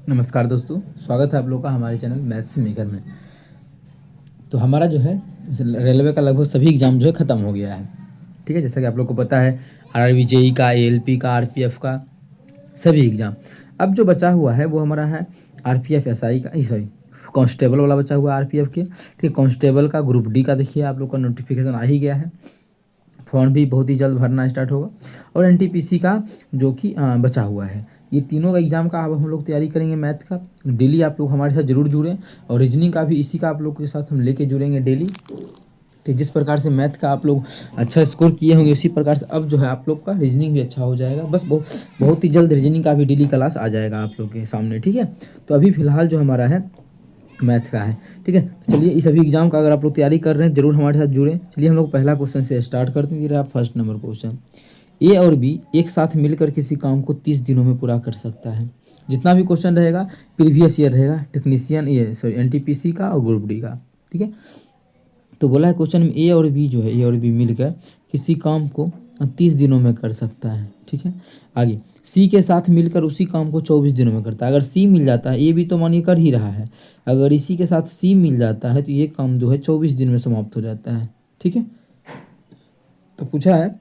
नमस्कार दोस्तों, स्वागत है आप लोगों का हमारे चैनल मैथ्स मेकर में। तो हमारा जो है रेलवे का लगभग सभी एग्ज़ाम जो है ख़त्म हो गया है। ठीक है, जैसा कि आप लोग को पता है आरआरबी जेई का, एएलपी का, आरपीएफ का सभी एग्ज़ाम। अब जो बचा हुआ है वो हमारा है आरपीएफ एसआई का, सॉरी कांस्टेबल वाला बचा हुआ है आरपीएफ के। ठीक है, कांस्टेबल का ग्रुप डी का देखिए आप लोग का नोटिफिकेशन आ ही गया है। फॉर्म भी बहुत ही जल्द भरना स्टार्ट होगा। और एनटीपीसी का जो कि बचा हुआ है। ये तीनों का एग्ज़ाम का अब हम लोग तैयारी करेंगे। मैथ का डेली आप लोग हमारे साथ ज़रूर जुड़ें, और रीजनिंग का भी इसी का आप लोग के साथ हम लेके जुड़ेंगे डेली। तो जिस प्रकार से मैथ का आप लोग अच्छा स्कोर किए होंगे उसी प्रकार से अब जो है आप लोग का रीजनिंग भी अच्छा हो जाएगा। बस बहुत ही जल्द रीजनिंग का भी डेली क्लास आ जाएगा आप लोग के सामने। ठीक है, तो अभी फ़िलहाल जो हमारा है मैथ का है। ठीक है, तो चलिए इस अभी एग्जाम का अगर आप लोग तैयारी कर रहे हैं जरूर हमारे साथ जुड़ें। चलिए हम लोग पहला क्वेश्चन से स्टार्ट करते हैं। रहा फर्स्ट नंबर क्वेश्चन, ए और बी एक साथ मिलकर किसी काम को 30 दिनों में पूरा कर सकता है। जितना भी क्वेश्चन रहेगा प्रीवियस ईयर रहेगा, टेक्नीशियन ये सॉरी एनटीपीसी का और ग्रुप डी का। ठीक है, तो बोला है क्वेश्चन में ए और बी जो है, ए और बी मिलकर किसी काम को 30 दिनों में कर सकता है। ठीक है, आगे सी के साथ मिलकर उसी काम को 24 दिनों में करता है। अगर सी मिल जाता है, ए भी तो मानिए कर ही रहा है, अगर इसी के साथ सी मिल जाता है तो ये काम जो है 24 दिन में समाप्त हो जाता है। ठीक है, तो पूछा है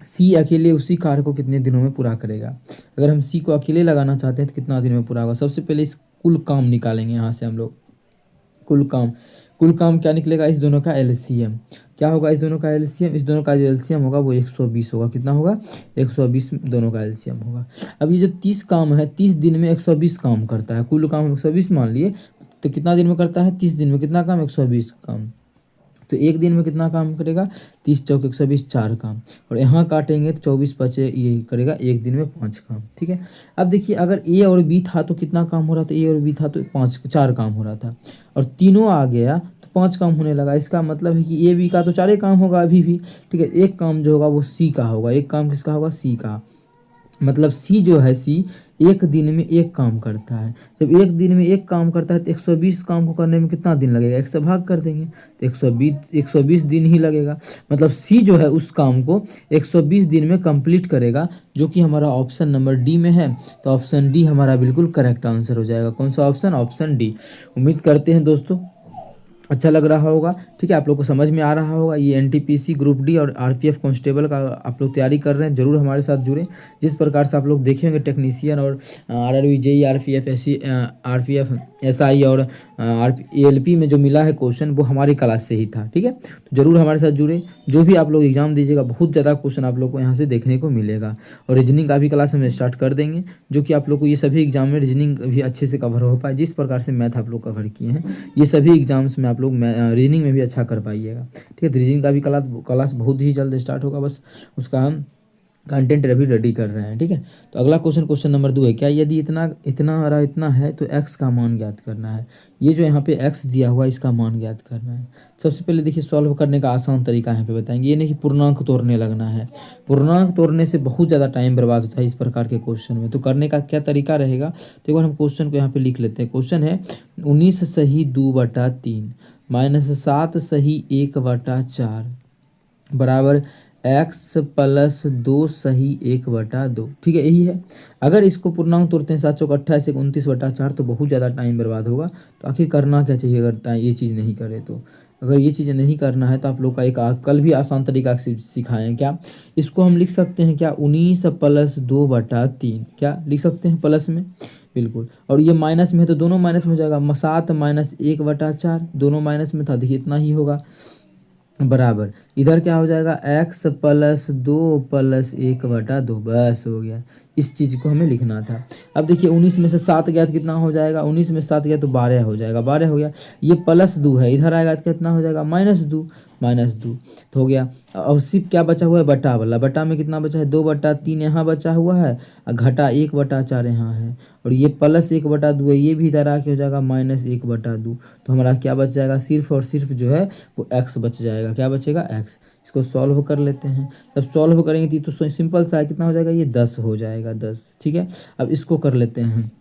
सी अकेले उसी कार्य को कितने दिनों में पूरा करेगा। अगर हम सी को अकेले लगाना चाहते हैं तो कितना दिन में पूरा होगा। सबसे पहले इस कुल काम निकालेंगे यहाँ से हम लोग। कुल काम क्या निकलेगा, इस दोनों का एलसीएम क्या होगा, इस दोनों का एलसीएम, इस दोनों का जो एलसीएम होगा वो 120 होगा। कितना होगा, 120 दोनों का एलसीएम होगा। अब ये जो 30 काम है, 30 दिन में 120 काम करता है। कुल काम 120 मान लिए, तो कितना दिन में करता है, 30 दिन में कितना काम, 120 काम। तो एक दिन में कितना काम करेगा, 30 चौक 120, 4 काम। और यहाँ काटेंगे तो 24 बचे, ये करेगा एक दिन में 5 काम। ठीक है, अब देखिए अगर ए और बी था तो कितना काम हो रहा था, ए और बी था तो 4 काम हो रहा था, और तीनों आ गया तो 5 काम होने लगा। इसका मतलब है कि ए बी का तो 4 काम होगा अभी भी। ठीक है, एक काम जो होगा वो सी का होगा। एक काम किसका होगा, सी का। मतलब सी जो है, सी एक दिन में एक काम करता है। जब एक दिन में एक काम करता है तो 120 काम को करने में कितना दिन लगेगा, एक से भाग कर देंगे तो 120 दिन ही लगेगा। मतलब सी जो है उस काम को 120 दिन में कंप्लीट करेगा, जो कि हमारा ऑप्शन नंबर डी में है। तो ऑप्शन डी हमारा बिल्कुल करेक्ट आंसर हो जाएगा। कौन सा ऑप्शन, ऑप्शन डी। उम्मीद करते हैं दोस्तों अच्छा लग रहा होगा। ठीक है, आप लोग को समझ में आ रहा होगा। ये एनटीपीसी ग्रुप डी और आरपीएफ कांस्टेबल का आप लोग तैयारी कर रहे हैं, जरूर हमारे साथ जुड़ें। जिस प्रकार से आप लोग देखेंगे टेक्नीशियन और RRB JE, RPF SC, RPF SI और एएलपी में जो मिला है क्वेश्चन वो हमारी क्लास से ही था। ठीक है, तो जरूर हमारे साथ जुड़े। जो भी आप लोग एग्जाम दीजिएगा बहुत ज़्यादा क्वेश्चन आप लोग को यहाँ से देखने को मिलेगा। और रीजनिंग का भी क्लास हम स्टार्ट कर देंगे, जो कि आप लोग को ये सभी एग्जाम में रीजनिंग भी अच्छे से कवर हो पाए। जिस प्रकार से मैथ आप लोग कवर किए हैं ये सभी एग्जाम्स में आप लोग रीजनिंग में भी अच्छा कर पाइएगा। ठीक है, तो रीजनिंग का भी क्लास बहुत ही जल्द स्टार्ट होगा। बस उसका हम कंटेंट अभी रेडी कर रहे हैं। ठीक है, तो अगला क्वेश्चन नंबर 2 है, क्या यदि इतना इतना और इतना है तो x का मान ज्ञात करना है। ये जो यहाँ पे x दिया हुआ है इसका मान ज्ञात करना है। सबसे पहले देखिए सॉल्व करने का आसान तरीका यहाँ पे बताएंगे। ये नहीं कि पूर्णांक तोड़ने लगना है, पूर्णांक तोड़ने से बहुत ज़्यादा टाइम बर्बाद होता है इस प्रकार के क्वेश्चन में। तो करने का क्या तरीका रहेगा, तो एक बार हम क्वेश्चन को यहाँ पे लिख लेते हैं। क्वेश्चन है 19 सही 2/3 माइनस 7 सही 1/4 बराबर x प्लस 2 सही 1/2। ठीक है, यही है। अगर इसको पूर्णांक तोड़ते हैं 7 चौक 28 29/4 तो बहुत ज़्यादा टाइम बर्बाद होगा। तो आखिर करना क्या चाहिए अगर ये चीज़ नहीं करे तो। अगर ये चीज़ें नहीं करना है तो आप लोग का एक कल भी आसान तरीका सिखाएं। क्या इसको हम लिख सकते हैं, क्या 19 प्लस 2/3 क्या लिख सकते हैं प्लस में, बिल्कुल। और ये माइनस में है तो दोनों माइनस में हो जाएगा। 7 माइनस 1/4 दोनों माइनस में था, देखिए इतना ही होगा, बराबर इधर क्या हो जाएगा, x प्लस 2 प्लस 1/2। बस हो गया, इस चीज़ को हमें लिखना था। अब देखिए 19 में से 7 गया तो कितना हो जाएगा, 19 में 7 गया तो 12 हो जाएगा, 12 हो गया। ये प्लस 2 है, इधर आएगा तो कितना हो जाएगा, -2 तो हो गया। और सिर्फ क्या बचा हुआ है, बटा वाला। बटा में कितना बचा है, 2/3 यहाँ बचा हुआ है, और घटा 1/4 यहाँ है, और ये प्लस 1/2 है, ये भी इधर आके हो जाएगा -1/2। तो हमारा क्या बच जाएगा, सिर्फ और सिर्फ जो है वो x बच जाएगा। क्या बचेगा, x। इसको सॉल्व कर लेते हैं। जब सॉल्व करेंगे तो सिंपल सा है, कितना हो जाएगा, ये 10 हो जाएगा, 10। ठीक है, अब इसको कर लेते हैं।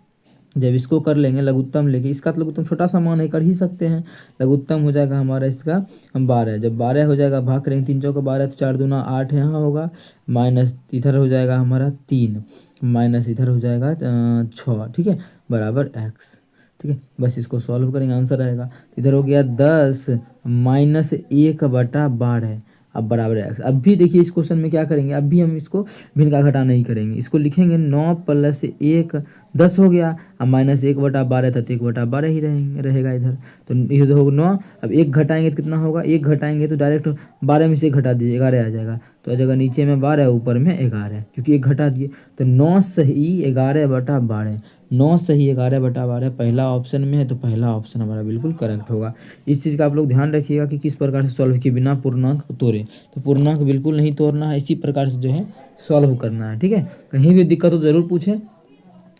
जब इसको कर लेंगे लघुत्तम लेके, इसका तो लघुत्तम छोटा सा मान है, कर ही सकते हैं। लघुत्तम हो जाएगा हमारा इसका हम 12। जब 12 हो जाएगा भाग करेंगे 3 चौका 12 तो 4 दूना 8 यहाँ होगा, माइनस इधर हो जाएगा हमारा 3, माइनस इधर हो जाएगा 6, ठीक है, बराबर x, ठीक है। बस इसको सॉल्व करेंगे, आंसर आएगा। तो इधर हो गया 10 माइनस 1/12, अब बराबर x। अब भी देखिए इस क्वेश्चन में क्या करेंगे, अब भी हम इसको भिन्न का घटा नहीं करेंगे, इसको लिखेंगे 9 + 1 10 हो गया, अब माइनस 1/12 था तो 1/12 ही रहेगा इधर। तो इधर होगा 9, अब 1 घटाएंगे तो कितना होगा, 1 घटाएंगे तो डायरेक्ट 12 में से 1 घटा दीजिए 11 आ जाएगा। तो जगह नीचे में 12 ऊपर में 11, क्योंकि 1 घटा दिए। तो 9 सही 11/12, 9 सही 11/12 पहला ऑप्शन में है, तो पहला ऑप्शन हमारा बिल्कुल करेक्ट होगा। इस चीज़ का आप लोग ध्यान रखिएगा कि किस प्रकार से सॉल्व किए बिना पूर्णांक तोड़े। तो पूर्णांक बिल्कुल नहीं तोड़ना है, इसी प्रकार से जो है सॉल्व करना है, ठीक है। कहीं भी दिक्कत हो ज़रूर पूछें।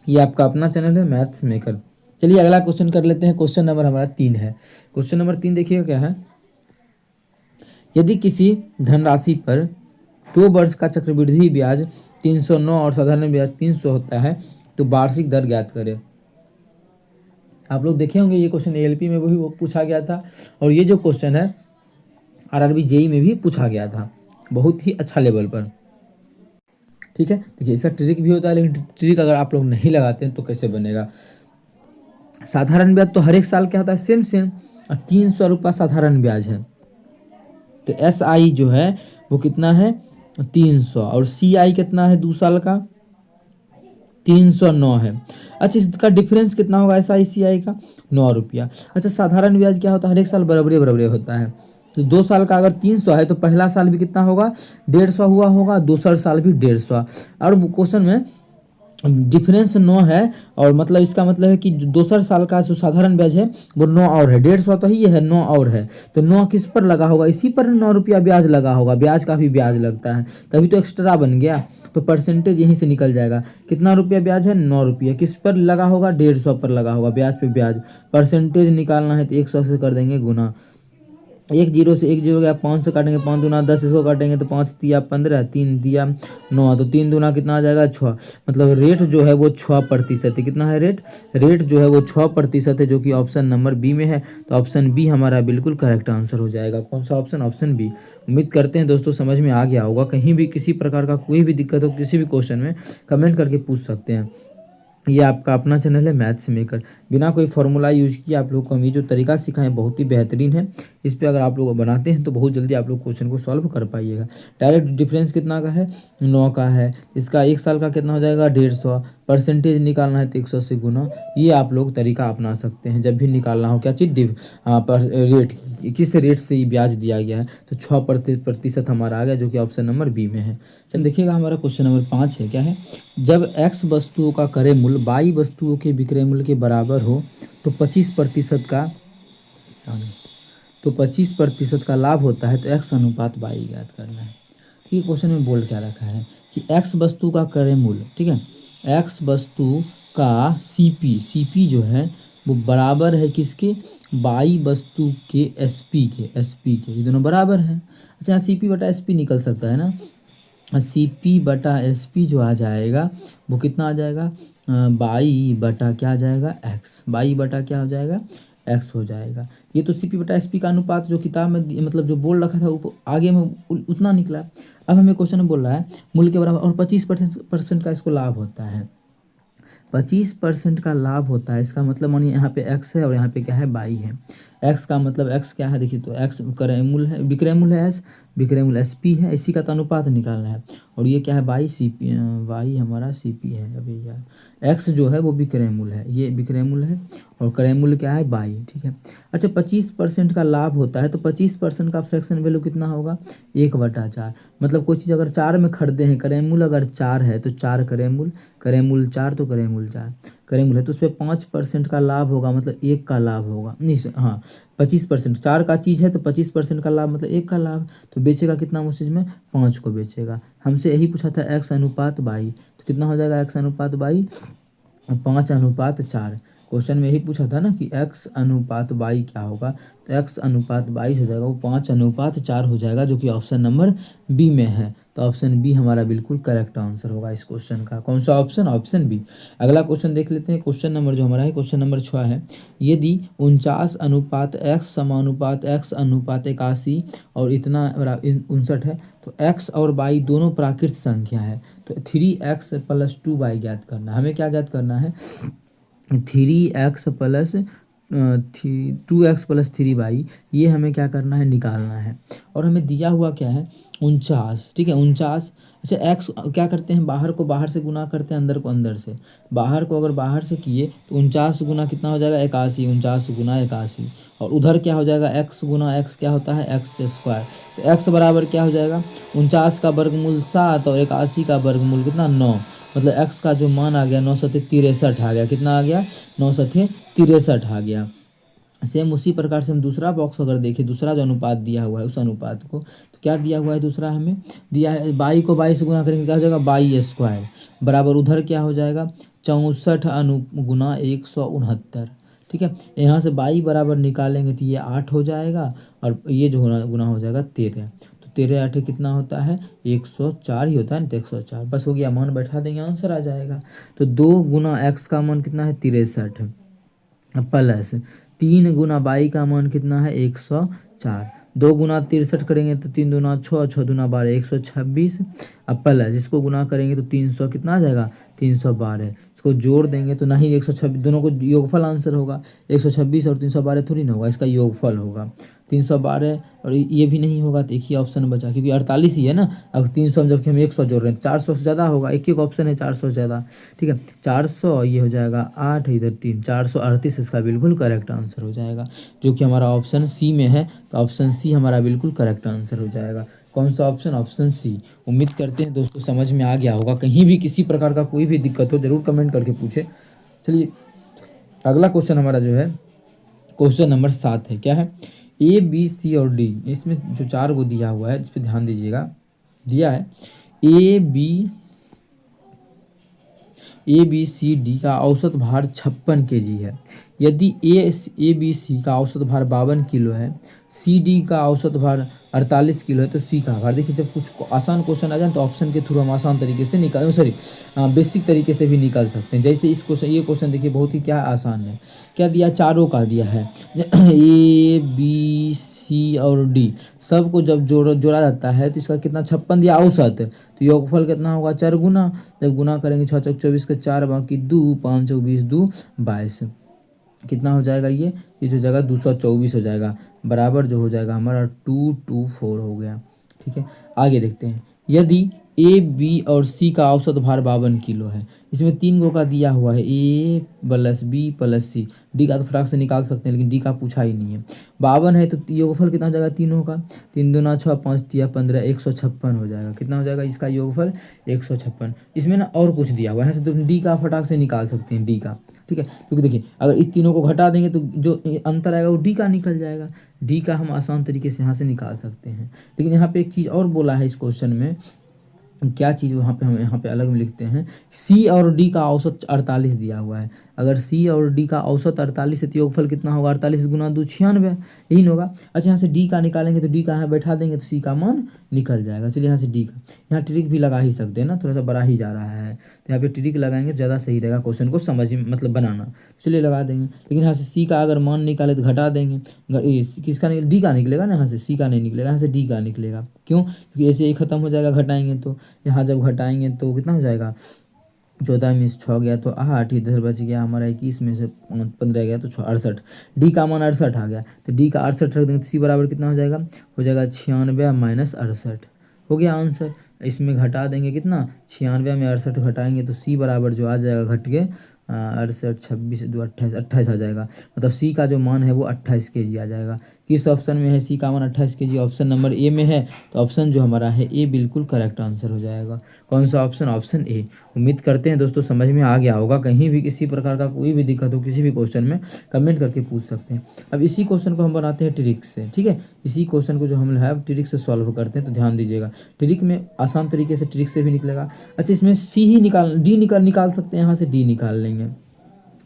ये आपका अपना चैनल है मैथ्स मेकर। चलिए अगला क्वेश्चन कर लेते हैं। क्वेश्चन नंबर हमारा 3 है। क्वेश्चन नंबर 3 देखिएगा क्या है। यदि किसी धनराशि पर 2 वर्ष का चक्रवृद्धि ब्याज 309 और साधारण ब्याज 300 होता है तो वार्षिक दर ज्ञात करें। आप लोग देखे होंगे ये क्वेश्चन एएलपी में भी वो पूछा गया था, और ये जो क्वेश्चन है आरआरबी जेई में भी पूछा गया था, बहुत ही अच्छा लेवल पर, ठीक है। देखिए इसका ट्रिक भी होता है, लेकिन ट्रिक अगर आप लोग नहीं लगाते हैं तो कैसे बनेगा। साधारण ब्याज तो हर एक साल क्या होता है, सेम, और 300 रुपये साधारण ब्याज है। तो SI जो है वो कितना है 300, और CI कितना है 2 साल का 309 है। अच्छा इसका डिफरेंस कितना होगा SI CI का 9 रुपया। अच्छा साधारण ब्याज क्या होता है, हर एक साल बराबरे बराबरे होता है। तो 2 साल का अगर 300 है तो पहला साल भी कितना होगा 150 हुआ होगा, दूसरा साल भी 150। और क्वेश्चन में डिफरेंस 9 है, और मतलब इसका मतलब है कि दूसरा साल का जो साधारण ब्याज है वो 9 और है, 150 तो ही है 9 और है। तो 9 किस पर लगा होगा, इसी पर 9 रुपया ब्याज लगा होगा, ब्याज का भी ब्याज लगता है, तभी तो एक्स्ट्रा बन गया। तो परसेंटेज यहीं से निकल जाएगा। कितना रुपया ब्याज है 9 रुपया, किस पर लगा होगा 150 पर लगा होगा, ब्याज पे ब्याज। परसेंटेज निकालना है तो 100 से कर देंगे गुना, 1 0 से 1 0 गया, 5 से काटेंगे 5 दूना 10, इसको काटेंगे तो 5 तिया 15, 3 दिया 9, तो 3 दूना कितना आ जाएगा 6। मतलब रेट जो है वो 6% है। कितना है रेट जो है वो 6% है, जो कि ऑप्शन नंबर बी में है। तो ऑप्शन बी हमारा बिल्कुल करेक्ट आंसर हो जाएगा। कौन सा ऑप्शन, ऑप्शन बी। उम्मीद करते हैं दोस्तों समझ में आ गया होगा। कहीं भी किसी प्रकार का कोई भी दिक्कत हो किसी भी क्वेश्चन में कमेंट करके पूछ सकते हैं। ये आपका अपना चैनल है मैथ्स मेकर। बिना कोई फार्मूला यूज किए आप लोग को हम ये जो तरीका सिखाएं बहुत ही बेहतरीन है। इस पे अगर आप लोग बनाते हैं तो बहुत जल्दी आप लोग क्वेश्चन को सॉल्व कर पाइएगा। डायरेक्ट डिफरेंस कितना का है 9 का है, इसका 1 साल का कितना हो जाएगा 150, परसेंटेज निकालना है तो 100 से गुना। ये आप लोग तरीका अपना सकते हैं जब भी निकालना हो क्या चीज़ रेट, किस रेट से ये ब्याज दिया गया है। तो 6% हमारा आ गया, जो कि ऑप्शन नंबर बी में है। चल देखिएगा हमारा क्वेश्चन नंबर 5 है, क्या है। जब x वस्तुओं का क्रय मूल्य y वस्तुओं के विक्रय मूल्य के बराबर हो तो 25% का लाभ होता है। तो x अनुपात y ज्ञात करना है। ठीक है, क्वेश्चन में बोल क्या रखा है कि x वस्तु का क्रय मूल्य, ठीक है, x वस्तु का CP जो है वो बराबर है किसके, y वस्तु के SP के, ये दोनों बराबर है। अच्छा CP बटा SP निकल सकता है ना, CP बटा SP जो आ जाएगा वो कितना आ जाएगा बाई बटा क्या आ जाएगा x, बाई बटा क्या हो जाएगा x हो जाएगा। ये तो CP बटा SP का अनुपात जो किताब में मतलब जो बोल रखा था वो आगे में उतना निकला। अब हमें क्वेश्चन में बोल रहा है मूल्य के बराबर, और 25% का इसको लाभ होता है, 25% का लाभ होता है। इसका मतलब मानिए यहाँ पे x है और यहाँ पे क्या है y है। x का मतलब x क्या है देखिए, तो x क्रय मूल्य है, विक्रय मूल्य है s, विक्रय मूल्य SP है, इसी का तो अनुपात निकालना है। और ये क्या है y CP, y हमारा CP है। अभी यार x जो है वो विक्रय मूल्य है, ये विक्रय मूल्य है, और क्रय मूल्य क्या है y, ठीक है। अच्छा 25% का लाभ होता है तो 25% का फ्रैक्शन वैल्यू कितना होगा 1/4। मतलब कोई चीज़ अगर 4 में खरीदे हैं, क्रय मूल्य अगर 4 है तो 4 क्रय मूल्य 4 तो क्रय मूल्य 4 क्रय मूल्य है, तो उस पर 5% का लाभ होगा, मतलब 1 का लाभ होगा। नहीं हाँ 25%, 4 का चीज़ है तो 25% का लाभ मतलब 1 का लाभ। तो बेचेगा कितना उस चीज़ में 5 को बेचेगा। हमसे यही पूछा था x अनुपात y, तो कितना हो जाएगा x अनुपात y 5/4। क्वेश्चन में यही पूछा था ना कि x अनुपात y क्या होगा, तो x अनुपात 22 हो जाएगा, वो 5:4 हो जाएगा, जो कि ऑप्शन नंबर बी में है। तो ऑप्शन बी हमारा बिल्कुल करेक्ट आंसर होगा इस क्वेश्चन का। कौन सा ऑप्शन, ऑप्शन बी। अगला क्वेश्चन देख लेते हैं। क्वेश्चन नंबर जो हमारा है, क्वेश्चन नंबर 6 है। यदि 49 अनुपात x और इतना 59 है, तो x और y दोनों प्राकृत संख्या है, तो 3x + 2y ज्ञात करना है। हमें क्या ज्ञात करना है, 3x प्लस 2x + 3y, ये हमें क्या करना है, निकालना है। और हमें दिया हुआ क्या है, 49, ठीक है 49। अच्छा x क्या करते हैं, बाहर को बाहर से गुना करते हैं, अंदर को अंदर से। बाहर को अगर बाहर से किए तो 49 गुना कितना हो जाएगा, 81, 49 गुना 81। और उधर क्या हो जाएगा, x गुना x क्या होता है, x²। तो x बराबर क्या हो जाएगा, 49 का वर्गमूल 7 और 81 का वर्गमूल कितना, 9। मतलब x का जो मान आ गया 963 आ गया। कितना आ गया, 963 आ गया। सेम उसी प्रकार से हम दूसरा बॉक्स अगर देखें, दूसरा जो अनुपात दिया हुआ है उस अनुपात को, तो क्या दिया हुआ है, दूसरा हमें दिया है 22 को 22 से गुना करेंगे क्या हो जाएगा, 22² बराबर उधर क्या हो जाएगा, 64 गुना 169। ठीक है, यहाँ से 22 बराबर निकालेंगे तो ये 8 हो जाएगा, और ये जो गुना हो जाएगा 13। तो 13 8 कितना होता है, 104 ही होता है ना, तो 104 बस हो गया, मान बैठा देंगे, आंसर आ जाएगा। तो 2 गुना x का मान कितना है, 63 प्लस 3 गुना 22 का मान कितना है, 104। 2 गुना 63 करेंगे तो 3 दूना 6, 6 दूना 12, 126। अब प्लस इसको गुना करेंगे तो 300 कितना आ जाएगा, 312। इसको जोड़ देंगे तो नहीं 126, दोनों को योगफल आंसर होगा। 126 और 312 थोड़ी ना होगा, इसका योगफल होगा 312। और ये भी नहीं होगा, तो एक ही ऑप्शन बचा, क्योंकि 48 ही है ना। अब 300 में जबकि हम 100 जोड़ रहे हैं तो 400 से ज़्यादा होगा, एक ही ऑप्शन है 400 से ज़्यादा। ठीक है, 400 ये हो जाएगा 8, इधर 3, 438 इसका बिल्कुल करेक्ट आंसर हो जाएगा, जो कि हमारा ऑप्शन सी में है। तो ऑप्शन सी हमारा बिल्कुल करेक्ट आंसर हो जाएगा। कौन सा ऑप्शन, ऑप्शन सी। उम्मीद करते हैं दोस्तों समझ में आ गया होगा। कहीं भी किसी प्रकार का कोई भी दिक्कत हो जरूर कमेंट करके पूछे। चलिए अगला क्वेश्चन हमारा जो है, क्वेश्चन नंबर 7 है। क्या है, ए बी सी और डी, इसमें जो 4 को दिया हुआ है, इस पर ध्यान दीजिएगा। दिया है ए बी सी डी का औसत भार 56 kg है। यदि ए बी सी का औसत भार 52 किलो है, सी डी का औसत भार 48 किलो है, तो सी का भार। देखिए जब कुछ आसान क्वेश्चन आ जाए तो ऑप्शन के थ्रू हम आसान तरीके से बेसिक तरीके से भी निकाल सकते हैं। जैसे इस क्वेश्चन, ये क्वेश्चन देखिए बहुत ही क्या आसान है। क्या दिया, चारों का दिया है ए बी सी और डी, सबको जब जोड़ा जाता है तो इसका कितना, 56 दिया औसत, तो योगफल कितना होगा, 4 गुना। जब गुना करेंगे 6 चौक 24 के 4 बाकी 2, 5 चौक 20, 2 22, कितना हो जाएगा, ये जो जगह 224 हो जाएगा, बराबर जो हो जाएगा हमारा 224 हो गया। ठीक है, आगे देखते हैं। यदि ए बी और सी का औसत भार 52 किलो है, इसमें 3 गो का दिया हुआ है, ए प्लस बी प्लस सी। डी का तो फटाक से निकाल सकते हैं, लेकिन डी का पूछा ही नहीं है। 52 है तो योगफल कितना हो जाएगा, 3 होगा, 3 दूना 6, 5 तिया 15, 156 हो जाएगा। कितना हो जाएगा इसका योगफल, 156। इसमें ना और कुछ दिया हुआ है, यहाँ से तो डी का फटाक से निकाल सकते हैं, डी का। ठीक है, क्योंकि देखिए अगर इस तीनों को घटा देंगे तो जो अंतर आएगा वो डी का निकल जाएगा। डी का हम आसान तरीके से यहाँ से निकाल सकते हैं। लेकिन यहाँ पे एक चीज़ और बोला है इस क्वेश्चन में, क्या चीज़ वहाँ पे हम यहाँ पे अलग में लिखते हैं, सी और डी का औसत 48 दिया हुआ है। अगर सी और डी का औसत 48 है तो योगफल कितना होगा, 48 गुना 2 96, यही ना होगा। अच्छा यहाँ से डी का निकालेंगे तो डी का यहाँ बैठा देंगे तो सी का मान निकल जाएगा। चलिए यहाँ से डी का, यहाँ ट्रिक भी लगा ही सकते हैं ना, थोड़ा सा बड़ा ही जा रहा है तो यहाँ पे ट्रिक लगाएंगे तो ज़्यादा सही रहेगा क्वेश्चन को समझ मतलब बनाना। चलिए लगा देंगे, लेकिन यहाँ से सी का अगर मान निकाले तो घटा देंगे, किसका निकल, डी का निकलेगा ना, यहाँ से सी का नहीं निकलेगा, यहाँ से डी का निकलेगा। क्यों, क्योंकि ऐसे ही खत्म हो जाएगा घटाएंगे तो। यहाँ जब घटाएंगे तो कितना हो जाएगा, 14 में से 6 गया तो 8, इधर बच गया हमारा 21 में से 15 गया तो 68। डी का मान 68 आ गया, तो डी का 68 रख देंगे तो सी बराबर कितना हो जाएगा, 96 - 68 हो गया आंसर। इसमें घटा देंगे कितना, 96 में 68 घटाएंगे तो सी बराबर जो आ जाएगा घट के 68, 26 2 28, 28 आ जाएगा। मतलब सी का जो मान है वो 28 kg आ जाएगा। किस ऑप्शन में है सी का मान 28 kg, ऑप्शन नंबर ए में है। तो ऑप्शन जो हमारा है ए बिल्कुल करेक्ट आंसर हो जाएगा। कौन सा ऑप्शन, ऑप्शन ए। उम्मीद करते हैं दोस्तों समझ में आ गया होगा। कहीं भी किसी प्रकार का कोई भी दिक्कत हो किसी भी क्वेश्चन में कमेंट करके पूछ सकते हैं। अब इसी क्वेश्चन को हम बनाते हैं ट्रिक से। ठीक है, इसी क्वेश्चन को जो हम है ट्रिक से सॉल्व करते हैं, तो ध्यान दीजिएगा ट्रिक में आसान तरीके से ट्रिक से भी निकलेगा। अच्छा इसमें सी ही निकाल, डी निकाल सकते हैं, यहाँ से डी निकाल लेंगे।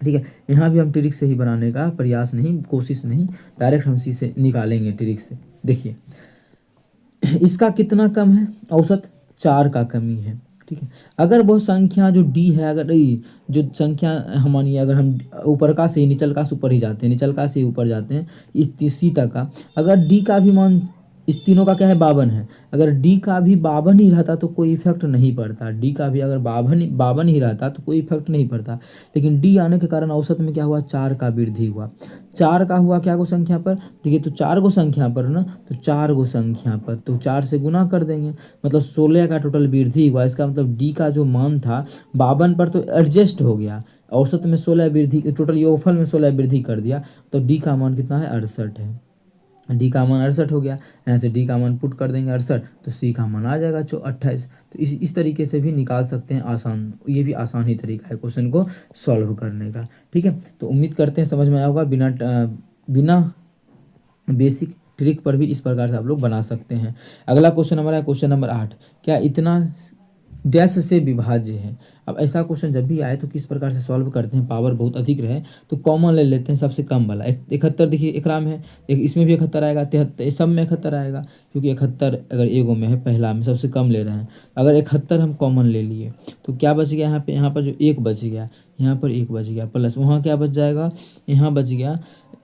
ठीक है। यहाँ भी हम ट्रिक से ही बनाने का प्रयास नहीं, कोशिश नहीं, डायरेक्ट हम सी से निकालेंगे ट्रिक से। देखिए इसका कितना कम है, औसत 4 का कमी है। ठीक है। अगर वो संख्या जो डी है, अगर जो संख्या हमारी, अगर हम ऊपर का से ही निचल का से ऊपर ही जाते हैं, निचल का से ही ऊपर जाते हैं इस तीसरी तक का, अगर डी का भी मान, इस तीनों का क्या है 52 है, अगर डी का भी 52 ही रहता तो कोई इफेक्ट नहीं पड़ता, डी का भी अगर 52 ही रहता तो कोई इफेक्ट नहीं पड़ता। लेकिन डी आने के कारण औसत में क्या हुआ, 4 का वृद्धि हुआ। 4 का हुआ क्या गो संख्या पर, देखिए तो 4 गो संख्या पर ना, तो 4 गो संख्या पर तो 4 से गुना कर देंगे, मतलब 16 का टोटल वृद्धि हुआ। इसका मतलब डी का जो मान था 52 पर तो एडजस्ट हो गया, औसत में 16 वृद्धि, टोटल योगफल में 16 वृद्धि कर दिया, तो डी का मान कितना है 68 है। डी का मान 68 हो गया, यहाँ से डी का मान पुट कर देंगे 68, तो सी का मान आ जाएगा 28। तो इस तरीके से भी निकाल सकते हैं, आसान, ये भी आसान ही तरीका है क्वेश्चन को सॉल्व करने का। ठीक है। तो उम्मीद करते हैं समझ में आया होगा, बिना बेसिक ट्रिक पर भी इस प्रकार से आप लोग बना सकते हैं। अगला क्वेश्चन हमारा है क्वेश्चन नंबर 8, क्या इतना डैश से विभाज्य है। अब ऐसा क्वेश्चन जब भी आए तो किस प्रकार से सॉल्व करते हैं, पावर बहुत अधिक रहे तो कॉमन ले लेते हैं सबसे कम वाला। 71 देखिए एकराम है, इसमें भी 71 आएगा, 73 सब में 71 आएगा, क्योंकि 71 अगर एगो में है, पहला में सबसे कम ले रहे हैं। अगर 71 हम कॉमन ले लिए तो क्या बच गया यहाँ पे, यहाँ पर जो 1 बच गया, यहाँ पर 1 बच गया, प्लस वहाँ क्या बच जाएगा, यहाँ बच गया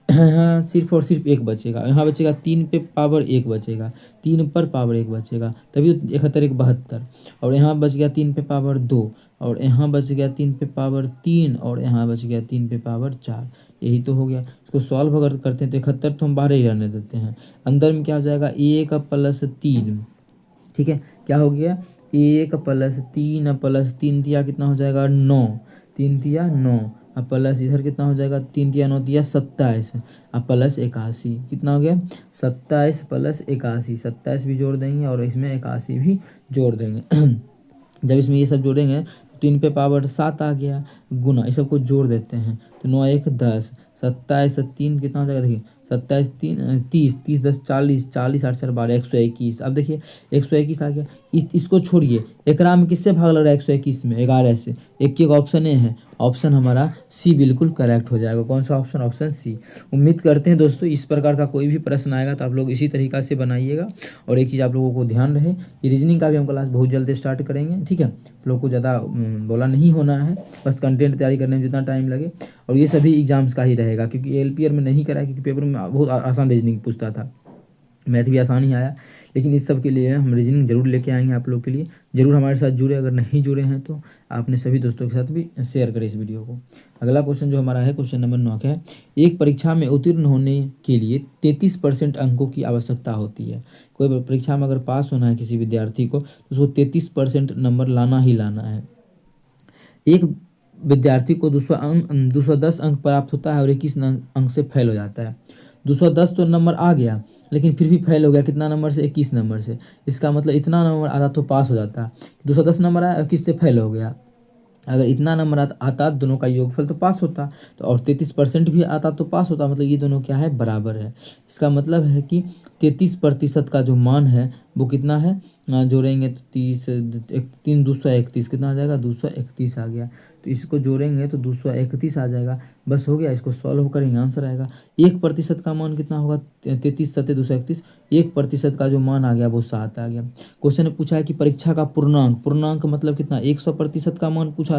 हाँ सिर्फ और सिर्फ 1 बचेगा, यहाँ बचेगा 3 पे पावर 1 बचेगा, 3 पर पावर 1 बचेगा, तभी तो 71 1 72, और यहाँ बच गया 3 पे पावर 2, और यहाँ बच गया 3 पे पावर 3, और यहाँ बच गया 3 पे पावर 4। यही तो हो गया। इसको सॉल्व अगर करते हैं तो 71 तो हम बाहर ही रहने देते हैं, अंदर में क्या हो जाएगा 1 प्लस 3। ठीक है, क्या हो गया 1 प्लस 3 प्लस 3 दिया कितना हो जाएगा 9, 3 दिया 9, अब प्लस इधर कितना हो जाएगा 3 दिया 9 दिया 27, अब प्लस 81 कितना हो गया 27 प्लस 81, 27 भी जोड़ देंगे और इसमें 81 भी जोड़ देंगे। जब इसमें ये सब जोड़ेंगे तो 3 पे पावर 7 आ गया, गुना इस सबको जोड़ देते हैं तो 9 1 10, 27 3 कितना हो जाएगा, देखिए 27 3 30, 30 10 40, 40 8 4 12 121। अब देखिए 121 आ गया, इसको छोड़िए, एकरा में किससे भाग लग रहा है 121 में 11 से, एक ऑप्शन ए है, ऑप्शन हमारा सी बिल्कुल करेक्ट हो जाएगा। कौन सा ऑप्शन, ऑप्शन सी। उम्मीद करते हैं दोस्तों इस प्रकार का कोई भी प्रश्न आएगा तो आप लोग इसी तरीका से बनाइएगा। और एक चीज़ आप लोगों को ध्यान रहे, ये रीजनिंग का भी हम क्लास बहुत जल्दी स्टार्ट करेंगे। ठीक है, आप लोग को ज़्यादा बोला नहीं होना है, बस कंटेंट तैयारी करने में जितना टाइम लगे, और ये सभी एग्जाम्स का ही रहेगा, क्योंकि एलपीआर में नहीं करा, क्योंकि पेपर में बहुत आसान रीजनिंग पूछता था, मैथ भी आसान ही आया। लेकिन इस सब के लिए हम रीजनिंग जरूर लेके आएंगे आप लोग के लिए, जरूर हमारे साथ जुड़े। अगर नहीं जुड़े हैं तो आपने सभी दोस्तों के साथ भी शेयर करें इस वीडियो को। अगला क्वेश्चन जो हमारा है क्वेश्चन नंबर 9 का है, एक परीक्षा में उत्तीर्ण होने के लिए 33% अंकों की आवश्यकता होती है। कोई परीक्षा में अगर पास होना है किसी विद्यार्थी को तो उसको 33% नंबर लाना ही लाना है। एक विद्यार्थी को 210 अंक प्राप्त होता है और 21 अंक से फेल हो जाता है। 210 तो नंबर आ गया, लेकिन फिर भी फेल हो गया, कितना नंबर से 21 नंबर से। इसका मतलब इतना नंबर आता तो पास हो जाता, 210 नंबर आया 21 से फेल हो गया। अगर इतना नंबर आता दोनों का योगफल तो पास होता, तो और 33% भी आता तो पास होता, मतलब ये दोनों क्या है बराबर है। इसका मतलब है कि 33% का जो मान है वो कितना है, जोड़ेंगे तो 231 कितना आ जाएगा 231 आ गया, तो इसको जोड़ेंगे तो 231 आ जाएगा। बस हो गया, इसको सॉल्व करेंगे आंसर आएगा। 1% का मान कितना होगा 33 7 231, 1% का जो मान आ गया वो 7 आ गया। क्वेश्चन ने पूछा है कि परीक्षा का पूर्णांक मतलब कितना 100% का मान पूछ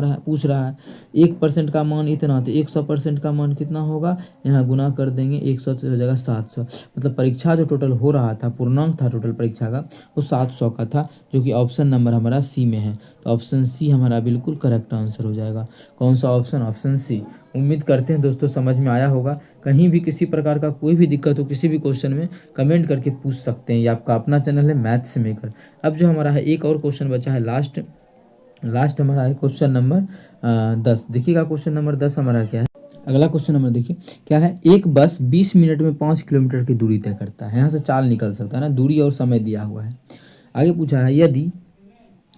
रहा है। 1% का मान इतना, तो 100% का मान कितना होगा, यहाँ गुना कर देंगे 100 से हो जाएगा 700। मतलब परीक्षा जो टोटल हो रहा था, पूर्णांक था टोटल परीक्षा का, वो 700 का था, जो कि ऑप्शन नंबर हमारा सी में है। तो ऑप्शन सी हमारा बिल्कुल करेक्ट आंसर हो जाएगा। कौन सा ऑप्शन, ऑप्शन सी। उम्मीद करते हैं दोस्तों समझ में आया होगा। कहीं भी किसी प्रकार का कोई भी दिक्कत हो किसी भी क्वेश्चन में, कमेंट करके पूछ सकते हैं। ये आपका अपना चैनल है मैथ्स मेकर। अब जो हमारा है एक और क्वेश्चन बचा है, लास्ट हमारा है क्वेश्चन नंबर 10। देखिएगा क्वेश्चन नंबर 10 हमारा क्या है। अगला क्वेश्चन नंबर देखिए क्या है, एक बस 20 मिनट में 5 किलोमीटर की दूरी तय करता है। यहाँ से चाल निकल सकता है ना, दूरी और समय दिया हुआ है। आगे पूछा है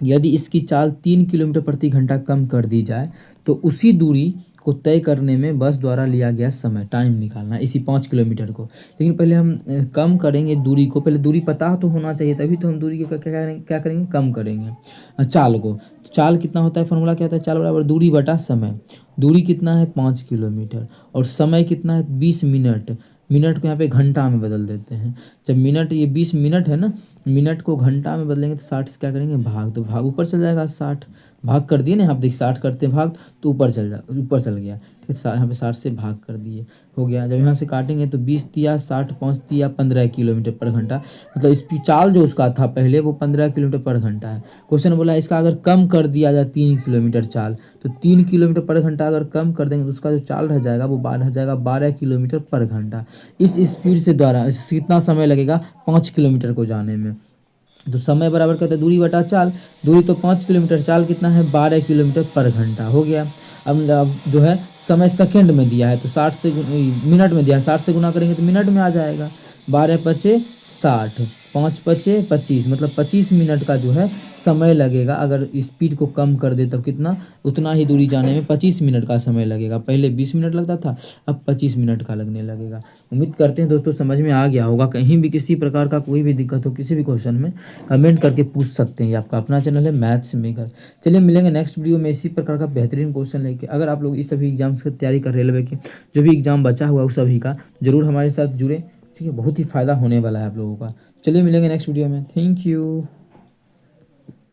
यदि इसकी चाल 3 किलोमीटर प्रति घंटा कम कर दी जाए तो उसी दूरी को तय करने में बस द्वारा लिया गया समय, टाइम निकालना है इसी 5 किलोमीटर को। लेकिन पहले हम कम करेंगे दूरी को, पहले दूरी पता तो होना चाहिए, तभी तो हम दूरी को क्या करेंगे, कम करेंगे। चाल को, तो चाल कितना होता है, फॉर्मूला क्या होता है, चाल बराबर दूरी बटा समय। दूरी कितना है 5 किलोमीटर और समय कितना है 20 मिनट। मिनट को यहाँ पे घंटा में बदल देते हैं। जब मिनट, ये 20 मिनट है ना, मिनट को घंटा में बदलेंगे तो 60 से क्या करेंगे भाग, तो भाग ऊपर चल जाएगा 60, भाग कर दिए ना, आप देखिए 60 करते हैं भाग तो ऊपर चल गया। ठीक है, यहाँ पे 60 से भाग कर दिए, हो गया। जब यहाँ से काटेंगे तो 20 दिया 60, 5 दिया 15 किलोमीटर पर घंटा, मतलब स्पीड चाल जो उसका था पहले वो 15 किलोमीटर पर घंटा है। क्वेश्चन बोला इसका अगर कम कर दिया जाए 3 किलोमीटर चाल, तो 3 किलोमीटर पर घंटा अगर कम कर देंगे तो उसका जो चाल रह जाएगा वो रह जाएगा 12 किलोमीटर पर घंटा। इस स्पीड से द्वारा कितना समय लगेगा 5 किलोमीटर को जाने में। तो समय बराबर क्या होता है दूरी बटा चाल, दूरी तो 5 किलोमीटर, चाल कितना है 12 किलोमीटर पर घंटा, हो गया। अब जो है समय सेकंड में दिया है तो 60 से मिनट में दिया है, 60 से गुना करेंगे तो मिनट में आ जाएगा। 12 पचे 60, 5 पचे 25, मतलब 25 मिनट का जो है समय लगेगा। अगर स्पीड को कम कर दे तब कितना, उतना ही दूरी जाने में 25 मिनट का समय लगेगा। पहले 20 मिनट लगता था, अब 25 मिनट का लगने लगेगा। उम्मीद करते हैं दोस्तों समझ में आ गया होगा। कहीं भी किसी प्रकार का कोई भी दिक्कत हो किसी भी क्वेश्चन में, कमेंट करके पूछ सकते हैं। ये आपका अपना चैनल है मैथ्स मेकर। चलिए मिलेंगे नेक्स्ट वीडियो में इसी प्रकार का बेहतरीन क्वेश्चन लेके। अगर आप लोग इस सभी एग्जाम्स की तैयारी कर, रेलवे के जो भी एग्जाम बचा हुआ है उस सभी का, जरूर हमारे साथ जुड़े, ठीक है, बहुत ही फ़ायदा होने वाला है आप लोगों का। चलिए मिलेंगे नेक्स्ट वीडियो में, थैंक यू।